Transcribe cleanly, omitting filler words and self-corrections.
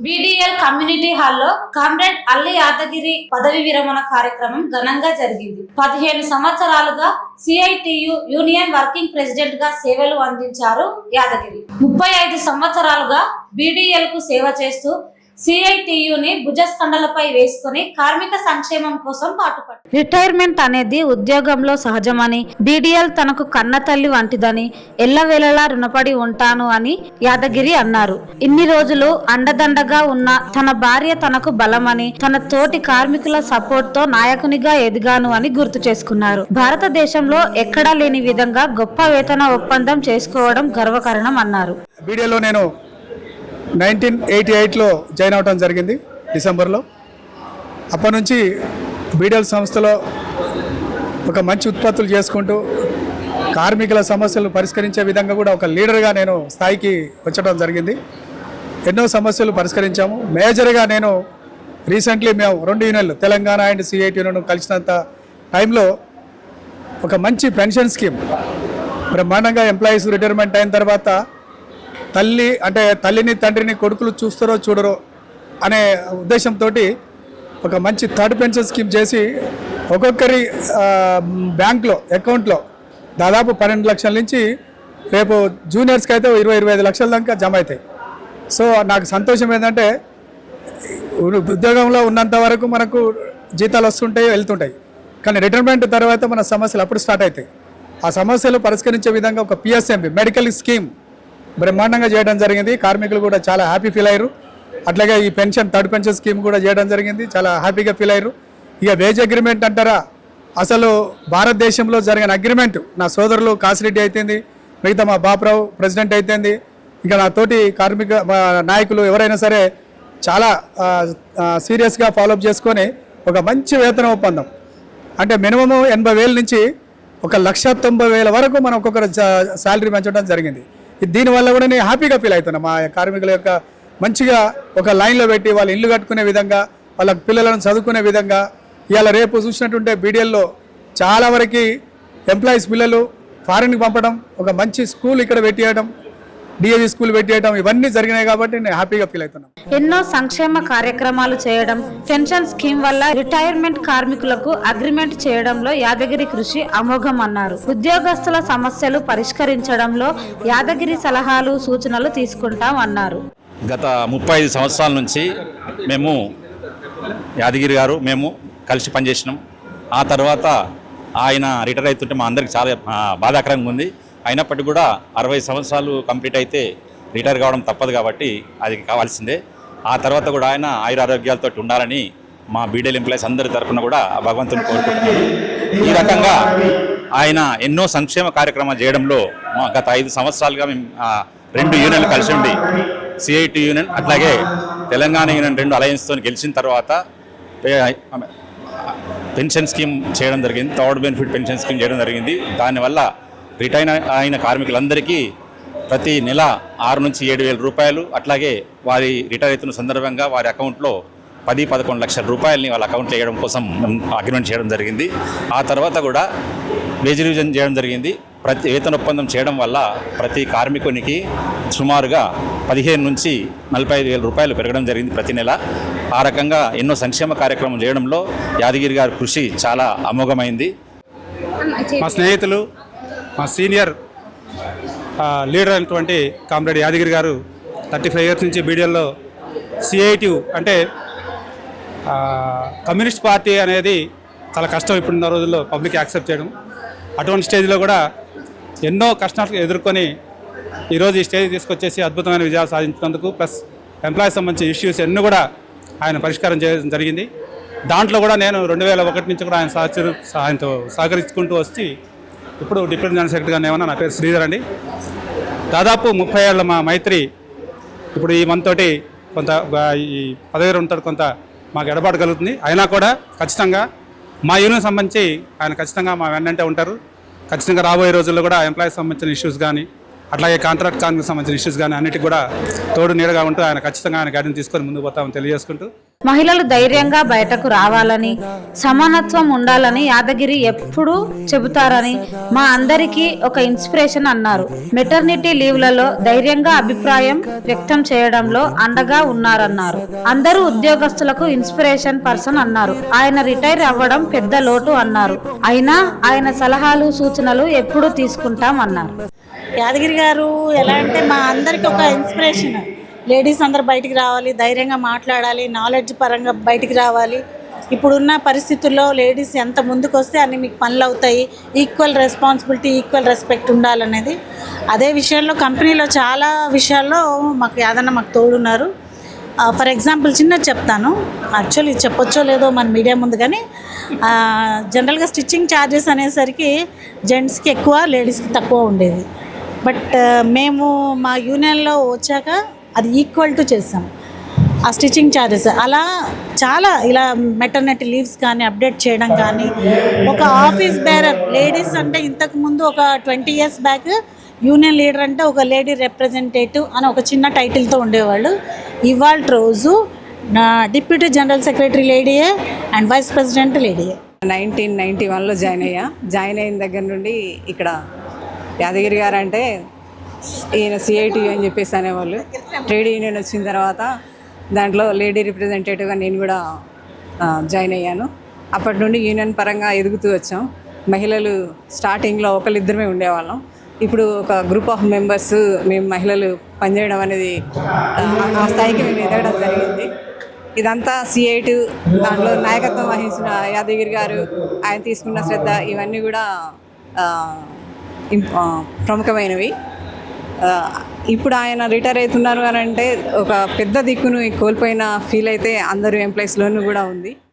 BDL community హాల్లో comrade అల్లి యాదగిరి పదవి విరమణ కార్యక్రమం ఘనంగా జరిగింది. 15 సంవత్సరాలుగా సిఐటియు యూనియన్ వర్కింగ్ ప్రెసిడెంట్ గా సేవలు అందించారు యాదగిరి. 35 సంవత్సరాలుగా బీడీఎల్ కు సేవ చేస్తూ సిఐటియుని భుజస్కండలపై వేసుకుని కార్మిక సంక్షేమం కోసం పాటుపడ్డారు. రిటైర్మెంట్ అనేది ఉద్యోగంలో సహజమని, బీడీఎల్ తనకు కన్న తల్లి వంటిదని, ఎల్లవేళలా రుణపడి ఉంటాను అని యాదగిరి అన్నారు. ఇన్ని రోజులు అండదండగా ఉన్న తన భార్య తనకు బలమని, తన తోటి కార్మికుల సపోర్ట్ తో నాయకునిగా ఎదిగాను అని గుర్తు చేసుకున్నారు. భారతదేశంలో ఎక్కడా లేని విధంగా గొప్ప వేతన ఒప్పందం చేసుకోవడం గర్వకారణం అన్నారు. 1988లో జాయిన్ అవడం జరిగింది డిసెంబర్లో. అప్పటి నుంచి బీడీఎల్ సంస్థలో ఒక మంచి ఉత్పత్తులు చేసుకుంటూ కార్మికుల సమస్యలు పరిష్కరించే విధంగా కూడా ఒక లీడర్గా నేను స్థాయికి వచ్చడం జరిగింది. ఎన్నో సమస్యలు పరిష్కరించాము. మేజర్గా నేను రీసెంట్లీ మేము 2 యూనియన్లు తెలంగాణ అండ్ సిఐటి యూనియన్ కలిసినంత టైంలో ఒక మంచి పెన్షన్ స్కీమ్ బ్రహ్మాండంగా ఎంప్లాయీస్ రిటైర్మెంట్ అయిన తర్వాత తల్లిని తండ్రిని కొడుకులు చూస్తారో చూడరో అనే ఉద్దేశంతో ఒక మంచి థర్డ్ పెన్షన్ స్కీమ్ చేసి ఒక్కొక్కరి బ్యాంక్లో అకౌంట్లో దాదాపు 12 లక్షల నుంచి రేపు జూనియర్స్కి అయితే 20-25 లక్షల దాకా జమ అవుతాయి. సో నాకు సంతోషం ఏంటంటే ఉద్యోగంలో ఉన్నంత వరకు మనకు జీతాలు వస్తుంటాయి వెళ్తుంటాయి, కానీ రిటైర్మెంట్ తర్వాత మన సమస్యలు అప్పుడు స్టార్ట్ అవుతాయి. ఆ సమస్యలు పరిష్కరించే విధంగా ఒక పిఎస్ఎంబి మెడికల్ స్కీమ్ బ్రహ్మాండంగా చేయడం జరిగింది. కార్మికులు కూడా చాలా హ్యాపీ ఫీల్ అయ్యారు. అట్లాగే ఈ పెన్షన్ థర్డ్ పెన్షన్ స్కీమ్ కూడా చేయడం జరిగింది, చాలా హ్యాపీగా ఫీల్ అయ్యారు. ఇక వేజ్ అగ్రిమెంట్ అంటారా, అసలు భారతదేశంలో జరిగిన అగ్రిమెంట్ నా సోదరులు కాసిరెడ్డి అయితేంది, మిగతా మా బాపురావు ప్రెసిడెంట్ అయితేంది, ఇంకా నా తోటి కార్మిక నాయకులు ఎవరైనా సరే చాలా సీరియస్గా ఫాలోఅప్ చేసుకొని ఒక మంచి వేతన ఒప్పందం అంటే మినిమము 80,000 నుంచి 1,90,000 వరకు మనం ఒక్కొక్కరు శాలరీ పెంచడం జరిగింది. దీనివల్ల కూడా నేను హ్యాపీగా ఫీల్ అవుతున్నా. మా కార్మికుల యొక్క మంచిగా ఒక లైన్లో పెట్టి వాళ్ళ ఇల్లు కట్టుకునే విధంగా, వాళ్ళ పిల్లలను చదువుకునే విధంగా, ఇవాళ రేపు చూసినట్టుంటే బీడీఎల్లో చాలా వరకు ఎంప్లాయీస్ పిల్లలు ఫారిన్కి పంపడం, ఒక మంచి స్కూల్ ఇక్కడ పెట్టేయడం, డిఏవి స్కూల్ పెట్టేయడం, ఇవన్నీ జరిగినాయి కాబట్టి నేను హ్యాపీగా ఫీల్ అవుతున్నాను. ఎన్నో సంక్షేమ కార్యక్రమాలు చేయడం, పెన్షన్ స్కీమ్ వల్ల రిటైర్మెంట్ కార్మికులకు అగ్రిమెంట్ చేయడంలో యాదగిరి కృషి అమోఘం అన్నారు. ఉద్యోగస్తుల సమస్యలు పరిష్కరించడంలో యాదగిరి సలహాలు సూచనలు తీసుకుంటాం అన్నారు. గత 35 సంవత్సరాల నుంచి మేము యాదగిరి గారు మేము కలిసి పనిచేసినాం. ఆ తర్వాత ఆయన రిటైర్ అవుతుంటే మా అందరికి చాలా బాధాకరంగా ఉంది. అయినప్పటికీ కూడా 60 సంవత్సరాలు కంప్లీట్ అయితే రిటైర్ కావడం తప్పదు కాబట్టి అది కావాల్సిందే. ఆ తర్వాత కూడా ఆయన ఆయురారోగ్యాలతో ఉండాలని మా బీడీఎల్ ఎంప్లాయీస్ అందరి తరఫున కూడా భగవంతుని కోరుకుంటున్నాను. ఈ రకంగా ఆయన ఎన్నో సంక్షేమ కార్యక్రమాలు చేయడంలో గత 5 సంవత్సరాలుగా మేము 2 యూనియన్లు కలిసి ఉండి సిఐటి యూనియన్ అట్లాగే తెలంగాణ యూనియన్ 2 అలయన్స్తో గెలిచిన తర్వాత పెన్షన్ స్కీమ్ చేయడం జరిగింది. థర్డ్ బెనిఫిట్ పెన్షన్ స్కీమ్ చేయడం జరిగింది. దానివల్ల రిటైర్ అయిన కార్మికులందరికీ ప్రతి నెల 6 నుంచి 7,000 రూపాయలు, అట్లాగే వారి రిటైర్ అవుతున్న సందర్భంగా వారి అకౌంట్లో 10-11 లక్షల రూపాయలని వాళ్ళ అకౌంట్లో వేయడం కోసం అగ్రిమెంట్ చేయడం జరిగింది. ఆ తర్వాత కూడా వేజ్ రివిజన్ చేయడం జరిగింది. ప్రతి వేతన ఒప్పందం చేయడం వల్ల ప్రతి కార్మికునికి సుమారుగా 15 నుంచి 45,000 రూపాయలు పెరగడం జరిగింది ప్రతి నెల. ఆ రకంగా ఎన్నో సంక్షేమ కార్యక్రమం చేయడంలో యాదగిరి గారి కృషి చాలా అమోఘమైంది. మా స్నేహితులు, మా సీనియర్ లీడర్ అయినటువంటి కామ్రేడ్ యాదగిరి గారు 35 ఇయర్స్ నుంచి బీడీఎల్లో సిఐటి అంటే కమ్యూనిస్ట్ పార్టీ అనేది చాలా కష్టం ఇప్పుడున్న రోజుల్లో పబ్లిక్ యాక్సెప్ట్ చేయడం. అటువంటి స్టేజ్లో కూడా ఎన్నో కష్టాలు ఎదుర్కొని ఈరోజు ఈ స్టేజ్ తీసుకొచ్చేసి అద్భుతమైన విజయాలు సాధించినందుకు, ప్లస్ ఎంప్లాయీస్ సంబంధించిన ఇష్యూస్ ఎన్నో కూడా ఆయన పరిష్కారం చేయడం జరిగింది. దాంట్లో కూడా నేను 2001 నుంచి కూడా ఆయనతో సహకరించుకుంటూ వచ్చి ఇప్పుడు డిప్యూటీ జనరల్ సెక్రటరీగా ఏమన్నా, నా పేరు శ్రీధర్ అండి. దాదాపు 30 ఏళ్ళ మా మైత్రి ఇప్పుడు ఈ మనతోటి కొంత ఈ పదవి ఉంటాడు కొంత మాకు ఎడబాటు కలుగుతుంది. అయినా కూడా ఖచ్చితంగా మా యూనియన్ సంబంధించి ఆయన ఖచ్చితంగా మా వెన్నంటే ఉంటారు. ఖచ్చితంగా రాబోయే రోజుల్లో కూడా ఎంప్లాయీస్ సంబంధించిన ఇష్యూస్ కానీ, అట్లాగే కాంట్రాక్ట్ సంబంధించిన ఇష్యూస్ కానీ అన్నిటికి కూడా తోడు నీడగా ఉంటూ ఆయన ఖచ్చితంగా ఆయన గైడెన్స్ తీసుకొని ముందుకు పోతామని తెలియజేసుకుంటూ మహిళలు ధైర్యంగా బయటకు రావాలని, సమానత్వం ఉండాలని యాదగిరి ఎప్పుడూ చెబుతారని మా అందరికీ ఒక ఇన్స్పిరేషన్ అన్నారు. మెటర్నిటీ లీవ్లలో ధైర్యంగా అభిప్రాయం వ్యక్తం చేయడంలో అండగా ఉన్నారన్నారు. అందరూ ఉద్యోగస్తులకు ఇన్స్పిరేషన్ పర్సన్ అన్నారు. ఆయన రిటైర్ అవ్వడం పెద్ద లోటు అన్నారు. అయినా ఆయన సలహాలు సూచనలు ఎప్పుడూ తీసుకుంటాం అన్నారు. యాదగిరి గారు ఎలా అంటే మా అందరికి ఒక ఇన్స్పిరేషన్. లేడీస్ అందరు బయటికి రావాలి, ధైర్యంగా మాట్లాడాలి, నాలెడ్జ్ పరంగా బయటికి రావాలి. ఇప్పుడున్న పరిస్థితుల్లో లేడీస్ ఎంత ముందుకు వస్తే అన్ని మీకు పనులు అవుతాయి, ఈక్వల్ రెస్పాన్సిబిలిటీ, ఈక్వల్ రెస్పెక్ట్ ఉండాలనేది. అదే విషయంలో కంపెనీలో చాలా విషయాల్లో మాకు తోడున్నారు. ఫర్ ఎగ్జాంపుల్ చిన్నది చెప్తాను, యాక్చువల్లీ చెప్పొచ్చో లేదో మన మీడియా ముందు, కానీ జనరల్గా స్టిచ్చింగ్ ఛార్జెస్ అనేసరికి జెంట్స్కి ఎక్కువ, లేడీస్కి తక్కువ ఉండేది. బట్ మేము మా యూనియన్లో వచ్చాక అది ఈక్వల్ టు చేసాం ఆ స్టిచ్చింగ్ ఛార్జెస్. అలా చాలా ఇలా మెటర్నిటీ లీవ్స్ కానీ అప్డేట్ చేయడం కానీ, ఒక ఆఫీస్ బేరర్ లేడీస్ అంటే ఇంతకుముందు ఒక 20 years బ్యాక్ యూనియన్ లీడర్ అంటే ఒక లేడీ రిప్రజెంటేటివ్ అని ఒక చిన్న టైటిల్తో ఉండేవాళ్ళు. ఇవాళ రోజు డిప్యూటీ జనరల్ సెక్రటరీ లేడీయే అండ్ వైస్ ప్రెసిడెంట్ లేడీయే. 1991లో జాయిన్ అయిన దగ్గర నుండి ఇక్కడ యాదగిరి గారు అంటే ఈయన సిఐటియు అని చెప్పేసి అనేవాళ్ళు. ట్రేడ్ యూనియన్ వచ్చిన తర్వాత దాంట్లో లేడీ రిప్రజెంటేటివ్గా నేను కూడా జాయిన్ అయ్యాను. అప్పటి నుండి యూనియన్ పరంగా ఎదుగుతూ వచ్చాం. మహిళలు స్టార్టింగ్లో ఒకళ్ళిద్దరమే ఉండేవాళ్ళం. ఇప్పుడు ఒక గ్రూప్ ఆఫ్ మెంబర్స్ మేము మహిళలు పనిచేయడం అనేది ఆ స్థాయికి మేము ఎదగడం జరిగింది. ఇదంతా సిఐటియు దాంట్లో నాయకత్వం వహించిన యాదగిరి గారు, ఆయన తీసుకున్న శ్రద్ధ, ఇవన్నీ కూడా ప్రముఖమైనవి. ఇప్పుడు ఆయన రిటైర్ అవుతున్నారు అని అంటే ఒక పెద్ద దిక్కును కోల్పోయిన ఫీల్ అయితే అందరూ ఎంప్లాయీస్లోనూ కూడా ఉంది.